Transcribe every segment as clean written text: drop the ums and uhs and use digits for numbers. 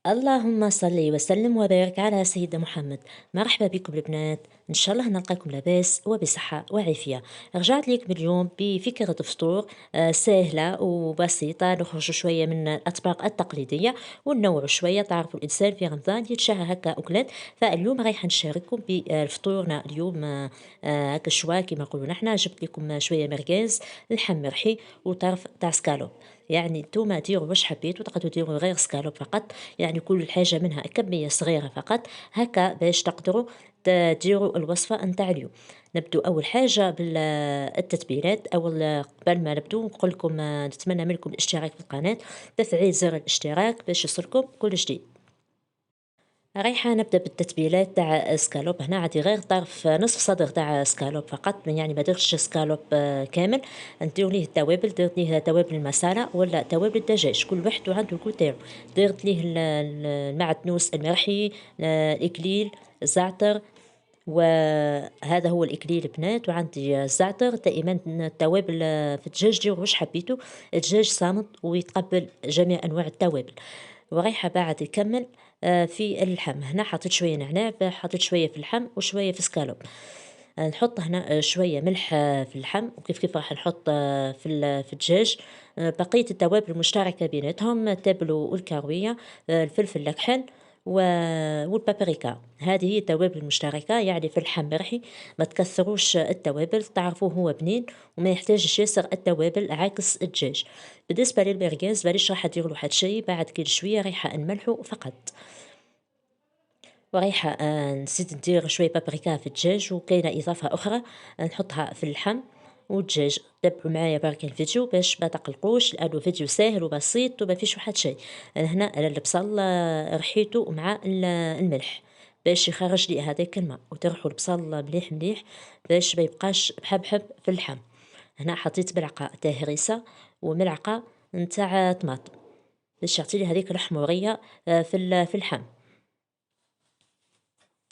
اللهم صل وسلم وبارك على سيدنا محمد. مرحبا بكم البنات، ان شاء الله نلقاكم لاباس وبصحة وعافية. رجعت لكم اليوم بفكرة فطور سهلة وبسيطة، نخرج شوية من الأطباق التقليدية وننوع شوية. تعرفوا الإنسان في رمضان يتشهى هكا أكلات، فاليوم رايحة نشارككم بفطورنا اليوم. هكا شوا كما نقولوا نحنا. جبت لكم شوية مرقاز، لحم مرحي، وطرف تاع سكالوب. يعني نتوما ديروا واش حبيتوا، تقدروا ديروا غير سكالوب فقط، يعني كل حاجة منها كمية صغيرة فقط، هكا باش تقدروا ديروا الوصفة نتاع اليوم. نبدو أول حاجة بالتتبيلات. قبل ما نبدو نقول لكم نتمنى منكم الاشتراك في القناة، تفعيل زر الاشتراك باش يوصلكم كل جديد. رايحة نبدأ بالتتبيلات تاع سكالوب. هنا عندي غير طرف نصف صدر تاع سكالوب فقط، يعني ما درتش سكالوب كامل. ندير ليه التوابل، درت ليه توابل المسالة ولا توابل الدجاج، كل واحد عنده الكل تاعو. درت ليه المعدنوس المرحي، الإكليل، الزعتر، وهذا هو الإكليل بنات، وعندي الزعتر. دائما التوابل في الدجاج ديروا واش حبيتوا، الدجاج صامت ويتقبل جميع أنواع التوابل. ورايحة بعد يكمل في اللحم. هنا حطيت شوية نعناع، حطيت شوية في اللحم وشوية في سكالوب. نحط هنا شوية ملح في اللحم، وكيف كيف راح نحط في الدجاج. بقية التوابل المشتركة بيناتهم، تابلو والكاروية، الفلفل الأكحل والبابريكا. هذه هي التوابل المشتركة، يعني في اللحم مرحي. ما تكثروش التوابل، تعرفوه هو بنين وما يحتاجش ياسر التوابل عكس الدجاج. بالنسبة للمرقاز مانيش راح ندير له حد شي، بعد كل شوية رايحة نملحه فقط. ورايحة نزيد ندير شوية بابريكا في الدجاج، وكاينة إضافة أخرى نحطها في اللحم والدجاج. تابعوا معايا برك الفيديو باش ما تقلقوش، لأنه فيديو ساهل وبسيط وما فيش واحد شيء. أنا هنا على البصل رحيته مع الملح باش يخرج لي هذاك الماء، وترحوا البصل مليح مليح باش ما يبقاش بحبحب في اللحم. هنا حطيت ملعقة تاع هريسة وملعقة نتاع طماطم باش يعطيلي هذيك الحمورية في اللحم.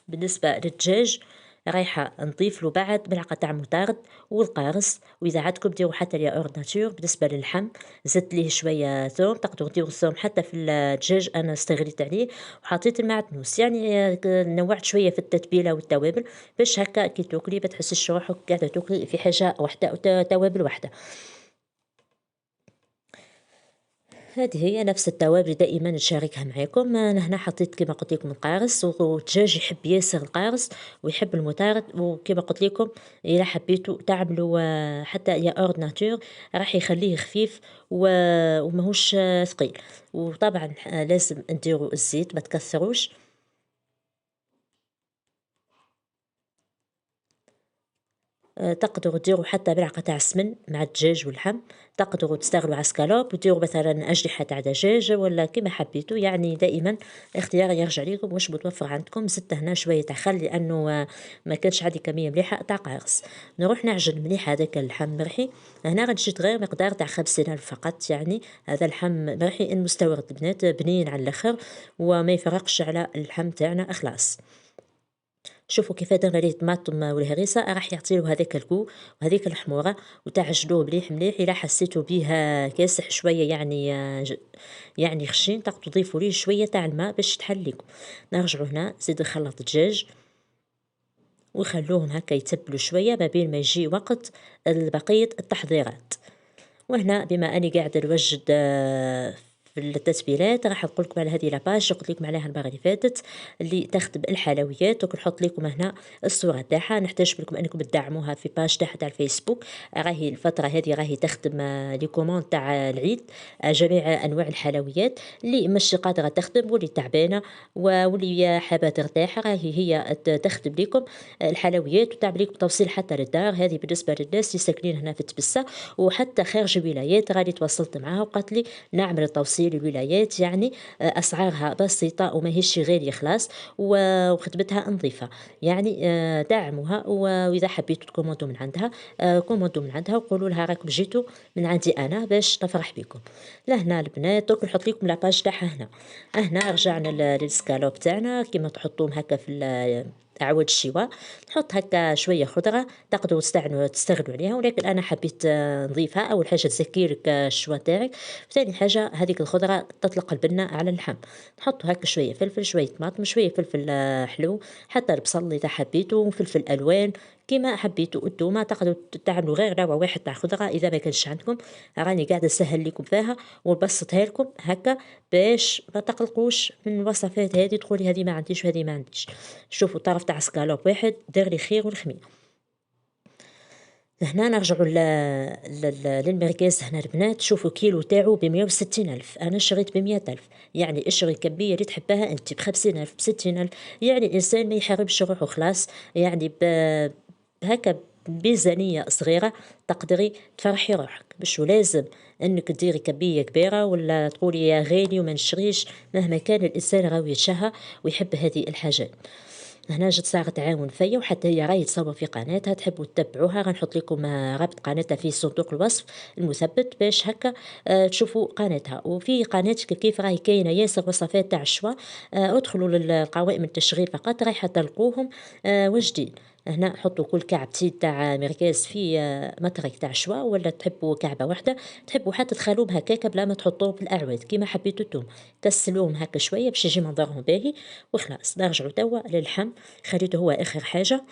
بالنسبة للدجاج رايحة نضيف له بعد ملعقة تاع مطارد والقارص، وإذا عندكم ديروا حتى الياغورت ناتور. بالنسبة للحم زدت ليه شوية ثوم، تقدروا ديروا الثوم حتى في الدجاج، أنا استغليت عليه وحطيت المعدنوس. يعني نوعت شوية في التتبيلة والتوابل باش هكا كي تاكلي ما تحسيش روحك قاعدة تاكلي في حاجة واحدة أو توابل واحدة. هذه هي نفس التوابل دائما نشاركها معاكم. انا هنا حطيت كما قلت لكم القارص، والدجاج يحب ياسر القارص ويحب المطارد. وكما قلت لكم اذا حبيتوا تعملوا حتى يا اوردناتور راح يخليه خفيف وماهوش ثقيل. وطبعا لازم نديروا الزيت ما تكثروش. تقدروا ديروا حتى ملعقة تاع السمن مع الدجاج واللحم. تقدروا تستغلوا على سكالوب وديروا مثلا أجنحة تاع دجاج ولا كما حبيتوا، يعني دائما الاختيار يرجع لكم واش متوفر عندكم. زدت هنا شوية تاع خل لأنه ما كانش عندي كمية مليحة تاع قارص. نروح نعجن مليح هذاك اللحم مرحي. هنا غنشد غير مقدار تاع 50 ألف فقط، يعني هذا اللحم مرحي المستورد البنات بنين على الاخر وما يفرقش على اللحم تاعنا اخلاص. شوفوا كيف درنا ليه الطماطم والهريسة راح يعطيله هذاك الكو وهذيك الحموضة. وتعجنوه مليح مليح. إلا حسيتوا بيه كاسح شوية، يعني يعني خشين، تقدروا تضيفوا ليه شوية تاع الماء باش تحليكم. نرجعوا هنا زيد نخلط الدجاج وخلوهم هكا يتبلوا شوية ما بين ما يجي وقت بقية التحضيرات. وهنا بما اني قاعده نوجد في التتبيلات راح نقول لكم على هذه لاباج قلت لكم عليها المره اللي فاتت، اللي تخدم الحلويات. ونحط لكم هنا الصوره تاعها. نحتاج منكم انكم تدعموها في باج تاعها تاع الفيسبوك. راهي الفتره هذه راهي تخدم لي كوموند تاع العيد، جميع انواع الحلويات اللي مش قادره تخدم واللي تعبانه واللي حابه ترتاح، راهي هي تخدم لكم الحلويات وتعمل لكم توصيل حتى للدار. هذه بالنسبه للناس اللي ساكنين هنا في تبسه وحتى خارج الولايات. راني تواصلت معها وقالت لي نعمل توصيل الولايات، يعني أسعارها بسيطة وماهيش غالية خلاص وخدمتها نظيفة. يعني دعموها وإذا حبيتوا تكوموندوا من عندها كوموندوا من عندها وقولوا لها راكم جيتوا من عندي أنا باش نفرح بكم. لهنا البنات دوك نحط لكم لاباج تاعها. هنا رجعنا للسكالوب تاعنا كيما تحطوهم هكا في أعواد الشواء. نحط هكا شوية خضرة تقدروا تستغنوا عليها، ولكن أنا حبيت نضيفها. أول حاجة تزكي لك الشوا تاعك، ثاني حاجة هذيك الخضرة تطلق البنة على اللحم. نحط هكا شوية فلفل، شوية طماطم، شوية فلفل حلو، حتى البصل إذا حبيتوا، وفلفل ألوان كيما حبيتوا. التومة تقدروا تعملوا غير نوع واحد تاع خضرة إذا ما كانش عندكم، راني قاعدة نسهل لكم فيها ونبسطها لكم هكا باش ما تقلقوش من الوصفات هذه تقولي هذه ما عنديش وهذه ما عنديش. شوفوا طرف تاع سكالوب واحد دار لي خير والخمير. هنا نرجعوا للمركز. هنا البنات شوفوا كيلو تاعو ب160 ألف، أنا شريت ب100 ألف. يعني اشري كمية اللي تحبها أنت، ب50 ألف ب60 ألف. يعني الإنسان ما يحرمش روحه خلاص، يعني هكا بميزانية صغيرة تقدري تفرحي روحك. مش لازم انك تديري كمية كبيرة ولا تقولي يا غالي وما نشريش، مهما كان الانسان راهو يتشهى ويحب هذه الحاجات. هنا جات صاغ تعاون فيا، وحتى هي راهي تصور في قناتها، تحبوا تتبعوها غنحط لكم رابط قناتها في صندوق الوصف المثبت باش هكا تشوفوا قناتها. وفي قناتك كيف راهي كاينه ياسر وصفات تاع الشوا، ادخلوا للقوائم التشغيل فقط رايحه تلقوهم واجدين. هنا حطوا كل كعبتين تاع مركز في مترك تاع شوا، ولا تحبوا كعبه واحده، تحبوا حتى تخلوهم هكاك بلا ما تحطوهم في الاعواد كيما حبيتوا انتم. كسلوهم هكا شويه باش يجي منظرهم باهي وخلاص. نرجعوا توا للحم، خليته هو اخر حاجه.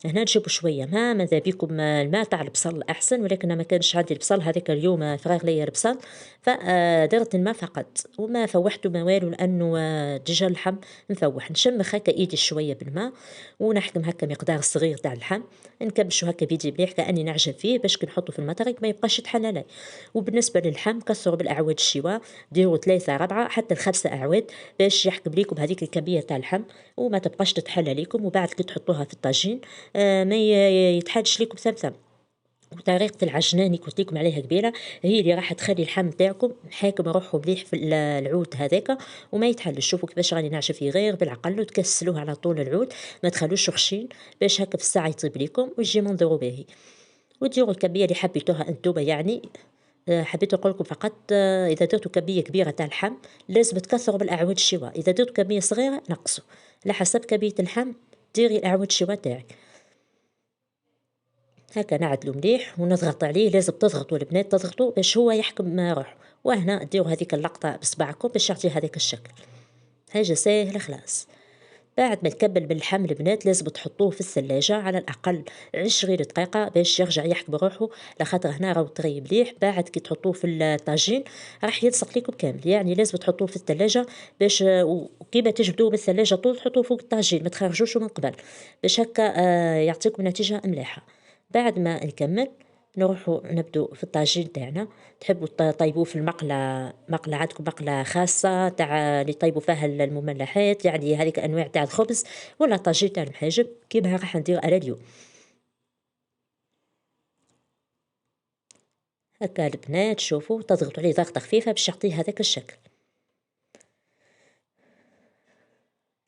هنا نجيبوا شويه ماء، ماذا بيكم الماء تاع البصل احسن، ولكن أنا ما كانش عندي البصل هذاك اليوم فراغ ليا البصل، فدرت الماء فقط وما فوحته ما والو، لانه ديجا اللحم مفوح. نشمخ هكا ايدي شويه بالماء ونحكم هكا مقدار صغير تاع اللحم، نكبشو هكا بيدي مليح كاني نعجن فيه باش كي نحطو في المطرق ما يبقاش يتحلى لي. وبالنسبه للحم كسروا بالاعواد الشواء، ديروا 3 4 حتى ل5 اعواد باش يحكم ليكم هذيك الكميه تاع اللحم وما تبقاش تتحلى ليكم. وبعد كي تحطوها في الطاجين ما يتحادش ليكم ثمثم. وطريقة العجنان اللي قلت لكم عليها قبيله هي اللي راح تخلي اللحم تاعكم حاكم روحه مليح في العود هذاك وما يتحلش. شوفوا كيفاش راني نعجن فيه غير بالعقل، وتكسلوه على طول العود، ما تخلوش خشين باش هكا في الساعه يطيب لكم ويجي منظره باهي. وديروا الكميه اللي حبيتوها انتوما يعني. حبيت نقول لكم فقط اذا درتوا كميه كبيره تاع اللحم لازم تكثروا بالاعواد الشواء، اذا درتوا كميه صغيره نقصوا على حسب كميه اللحم. ديري الاعواد الشواء تاعك هكا نعدلو مليح ونضغط عليه. لازم تضغطوا البنات، تضغطوا باش هو يحكم روحه. وهنا ديروا هذيك اللقطه بصبعكم باش يعطي هذاك الشكل. حاجه ساهله خلاص. بعد ما تكمل باللحم البنات لازم تحطوه في الثلاجة على الأقل 20 دقيقة باش يرجع يحكم روحه، لخاطر هنا راهو طري مليح. بعد كي تحطوه في الطاجين راح يلصق لكم كامل، يعني لازم تحطوه في الثلاجة باش وكيما تجبدوه من الثلاجة طول تحطوه فوق الطاجين، ما تخرجوش من قبل باش هكا يعطيكم نتيجة مليحة. بعد ما نكمل نروحوا نبدو في الطاجين تاعنا. تحبوا طيبوه في المقلة، مقلة عندكم مقلة خاصة تاع اللي طيبوا فيها المملحات، يعني هذيك أنواع تاع الخبز، ولا طاجين تاع المحاجب كيما راح ندير أنا اليوم. هكا البنات شوفوا تضغطوا عليه ضغطة خفيفة باش يعطيه هذاك الشكل.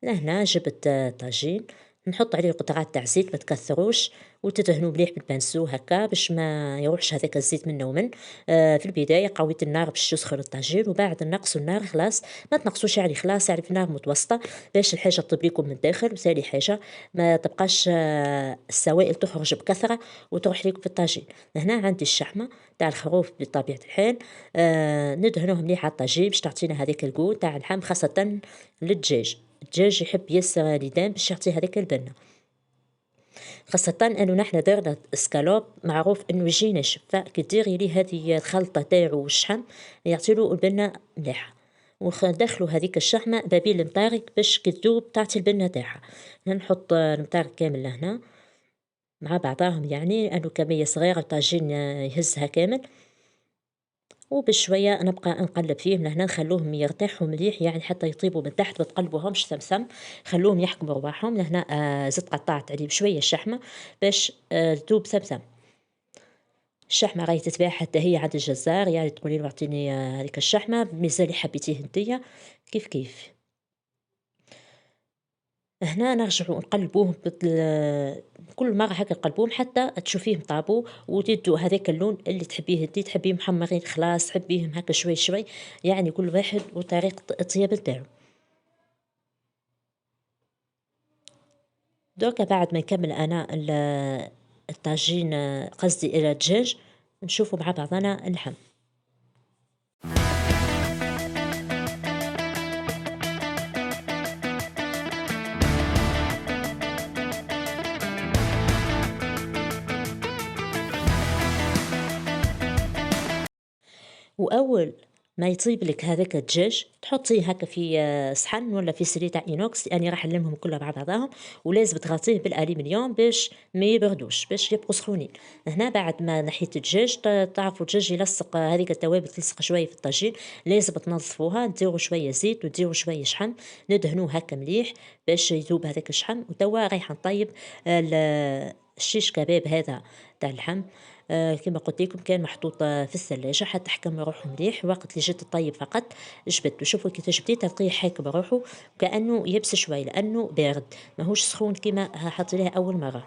لهنا جبت طاجين نحط عليه قطرات تاع زيت ما تكثروش، وتدهنوا مليح بالبانسو هكا باش ما يروحش هذاك الزيت منه ومن. في البدايه قويت النار باش تسخن الطاجين، وبعد نقصوا النار خلاص، ما تنقصوش يعني خلاص، يعني في نار متوسطه باش الحاجه تطيب لكم من الداخل. وثاني حاجه ما تبقاش السوائل تخرج بكثره وتروح لكم في الطاجين. هنا عندي الشحمه تاع الخروف بطبيعه الحال، ندهنوه مليح على الطاجين باش تعطينا هذاك الجو تاع اللحم، خاصه للدجاج. الدجاج يحب ياسر ليدان باش يعطي هذيك البنة، خاصة انه نحنا درنا سكالوب معروف انه يجي ناشف، فكي ديري ليه هذه الخلطة تاعو والشحم يعطيلو البنة مليحة. وندخلو هذيك الشحمة بابين المطارق باش كي تذوب تعطي البنة تاعها. نحط المطارق كامل لهنا مع بعضاهم، يعني انه كمية صغيرة الطاجين يهزها كامل. وبشوية نبقى نقلب فيهم لهنا نخلوهم يرتاحوا مليح، يعني حتى يطيبوا من تحت ما تقلبوهمش ثمثم، خلوهم يحكموا رواحهم. لهنا زدت قطعت عليه بشوية الشحمة باش تذوب ثمثم. الشحمة راهي تتباع حتى هي عند الجزار، يعني تقولي له اعطيني هذيك الشحمة بميزان اللي حبيتيه انتيا كيف كيف. هنا نرجعوا نقلبوه كل مرة هكا نقلبوهم حتى تشوفيهم طابوا وتدوا هذاك اللون اللي تحبيه انتي، تحبيه محمرين خلاص، تحبيهم هكا شوي شوي، يعني كل واحد وطريقة الطياب نتاعو. دوكا بعد ما نكمل أنا الطاجين، قصدي الدجاج، نشوفوا مع بعضنا اللحم. وأول ما يطيب لك هذاك الدجاج تحطيه هكا في صحن ولا في سرير تاع إينوكس، لأني راح نلمهم كلها مع بعضهم، ولازم تغطيه بالألمنيوم باش ما يبردوش، باش يبقوا سخونين. هنا بعد ما نحيت الدجاج، تعرفوا الدجاج يلصق، هذيك التوابل تلصق شوية في الطاجين، لازم تنظفوها، نديروا شوية زيت وديروا شوية شحم، ندهنوه هكا مليح باش يذوب هذاك الشحم. وتوا رايحة نطيب الشيش كباب هذا تاع اللحم. كما قلت لكم كان محطوط في الثلاجة حتى حكم روحه مليح. وقت اللي جيت الطيب فقط جبت، شوفوا كيفاش بديت تلقيه حاكم روحه كأنه يبس شوي، لأنه بارد ماهوش سخون كما حطيناه أول مرة.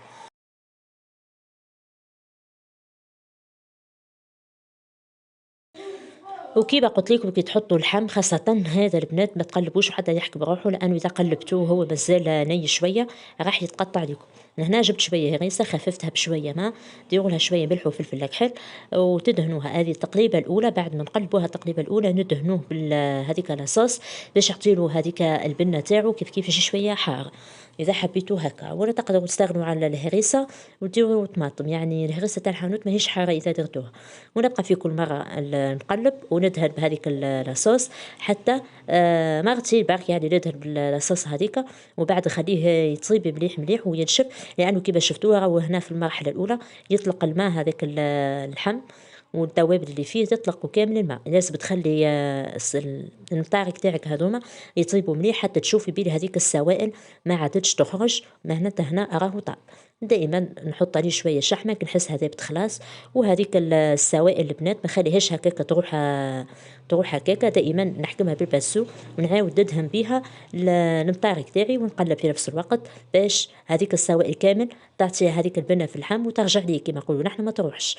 وكيما قلت لكم كي تحطوا اللحم خاصة هذا البنات ما تقلبوش حتى يحكي بروحه، لأنه إذا قلبتوه هو مازال ني شوية راح يتقطع لكم. هنا جبت شوية هريسة خففتها بشوية ماء، ديروا لها شوية ملح وفلفل أكحل وتدهنوها. هذه التقليبة الأولى. بعد ما نقلبوها التقليبة الأولى ندهنوه بهذيك لاصوص باش يعطيلو هذيك البنة تاعو كيف يجي شوية حار. إذا حبيتوا هكا، ولا تقدروا تستغنوا على الهريسة وديروا طماطم، يعني الهريسة تاع الحانوت ماهيش حارة إذا درتوها. ونبقى في كل مرة نقلب وندهن بهذيك الصوص حتى مرتين برك، يعني ندهن بالصوص هذيك، وبعد نخليه يطيب مليح مليح وينشف، لأنه كيما شفتوه راهو هنا في المرحلة الأولى يطلق الماء هذاك اللحم والتوابل اللي فيه تطلقوا كامل الماء. لازم تخلي المطارق تاعك هذوما يطيبوا مليح حتى تشوفي بلي هذيك السوائل ما عادتش تخرج، مهنته هنا راهو طاب. دائما نحط عليه شويه شحمه كي نحس هذا بتخلاص. وهذيك السوائل البنات ما خليهاش هكاك تروح هكاكا، دائما نحكمها بالباسو ونعاود ندهن بيها المطارق تاعي ونقلب في نفس الوقت باش هذيك السوائل كامل تعطي هذيك البنه في اللحم وترجع لي كما نقولوا نحن ما تروحش.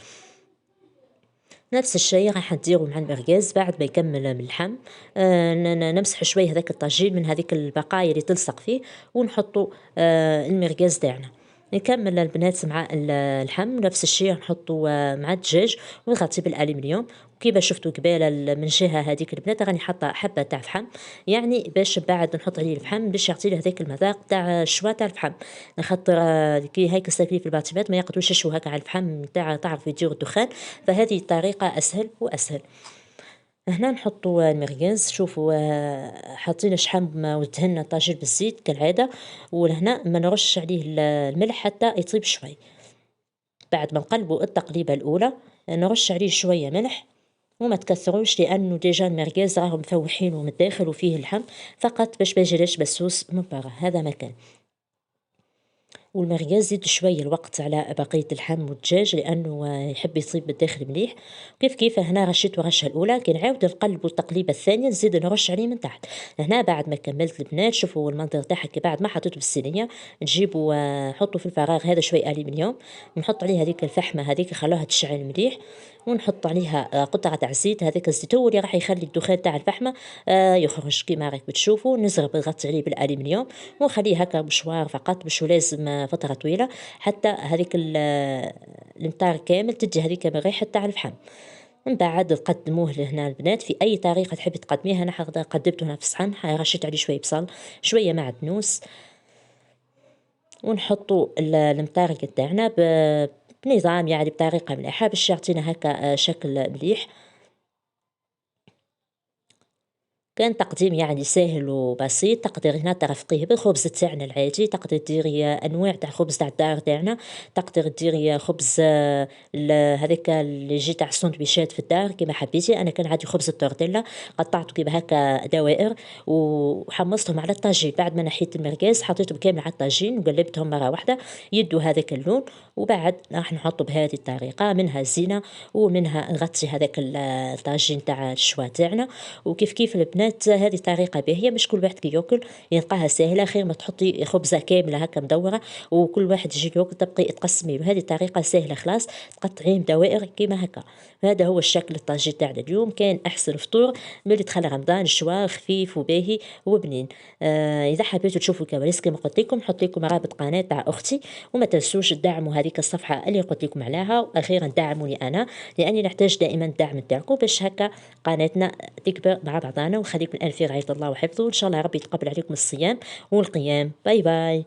نفس الشيء راح نديرو مع المرقاز بعد ما يكمل من اللحم. نمسح شويه هذاك الطاجين من هذيك البقايا اللي تلصق فيه ونحطو المرقاز تاعنا. نكمل البنات مع اللحم نفس الشيء نحطو مع الدجاج ونغطيه بالالمنيوم. وكيما شفتوا قبيله من جهه هذيك البنات راني حاطه حبه تاع فحم، يعني باش بعد نحط عليه الفحم باش يعطي له هذاك المذاق تاع الشوا تاع الفحم. خاطر كي هيك السلفي في الباطيمات ما يقدروش يشوا هكا على الفحم تاع تعرف يديروا الدخان، فهذه الطريقه اسهل واسهل. هنا نحطوا المرقاز، شوفوا حاطين شحم ودهنا طاجين بالزيت كالعاده، ولهنا ما نرش عليه الملح حتى يطيب شوي. بعد ما نقلبوا التقليبه الاولى نرش عليه شويه ملح وما تكثروش، لانه ديجا المرقاز راهم مفوحينه من الداخل وفيه اللحم، فقط باش ما يجيلاش بسوس من برا هذا مكان. والمرقاز زيد شوية الوقت على بقية اللحم والدجاج لأنه يحب يطيب بالداخل مليح. كيف هنا رشيت الرشة الأولى كي نعاود نقلب التقليبة الثانية نزيد نرش عليه من تحت. هنا بعد ما كملت البنات شوفوا المنظر تاعها كي بعد ما حطيته بالصينية نجيبوا نحطه في الفراغ هذا شوي ألمنيوم، نحط عليه هذيك الفحمة هذيك خلوها تشعل مليح، ونحط عليها قطعة تاع زيت. هذاك الزيت هو اللي راح يخلي الدخان تاع الفحمة يخرج كيما راك تشوفوا. نزرب نغطي عليه بالألمنيوم ونخليه هكا مشوار فقط، مش لازم فترة طويلة حتى هذيك المطار كامل تدي هذيك من ريحة تاع الفحم. من بعد تقدموه لهنا البنات في أي طريقة تحبي تقدميها. أنا قدمته هنا في الصحن، رشيت عليه شوية بصل شوية معدنوس، ونحطوا المطارق تاعنا بنظام يعني بطريقة مليحة باش يعطينا هكا شكل مليح. كان تقديم يعني ساهل وبسيط. تقدري هنا ترفقيه بالخبز تاعنا العادي، تقدري ديري انواع تاع خبز تاع الدار تاعنا، تقدري ديري خبز هذاك اللي يجي تاع السندويشات في الدار كما حبيتي. انا كان عندي خبز التورتيلا قطعته كيما هكا دوائر وحمصتهم على الطاجين. بعد ما نحيت المرقاز حطيتهم كامل على الطاجين وقلبتهم مره واحده يدوا هذاك اللون. وبعد راح نحطه بهذه الطريقه، منها زينه ومنها نغطي هذاك الطاجين تاع الشوا تاعنا. وكيف البنات البنات هذه طريقة باهية باش كل واحد كي ياكل يلقاها ساهلة، خير ما تحطي خبزة كاملة هكا مدورة وكل واحد يجي ياكل تبقي تقسمي، وهذه طريقة سهلة خلاص تقطعيه دوائر كيما هكا. هذا هو الشكل الطاجين تاعنا اليوم، كان أحسن فطور ملي دخل رمضان، شوا خفيف وباهي وبنين. إذا حبيتوا تشوفوا الكواليس كما قلت لكم نحط لكم رابط قناة تاع أختي، وما تنسوش تدعموا هذيك الصفحة اللي قلت لكم عليها، وأخيرا دعموني أنا لأني نحتاج دائما الدعم نتاعكم باش هكا قناتنا تكبر مع بعضنا، ونخليكم الآن في رعاية الله وحفظه، وإن شاء الله ربي يتقبل عليكم الصيام والقيام. باي باي.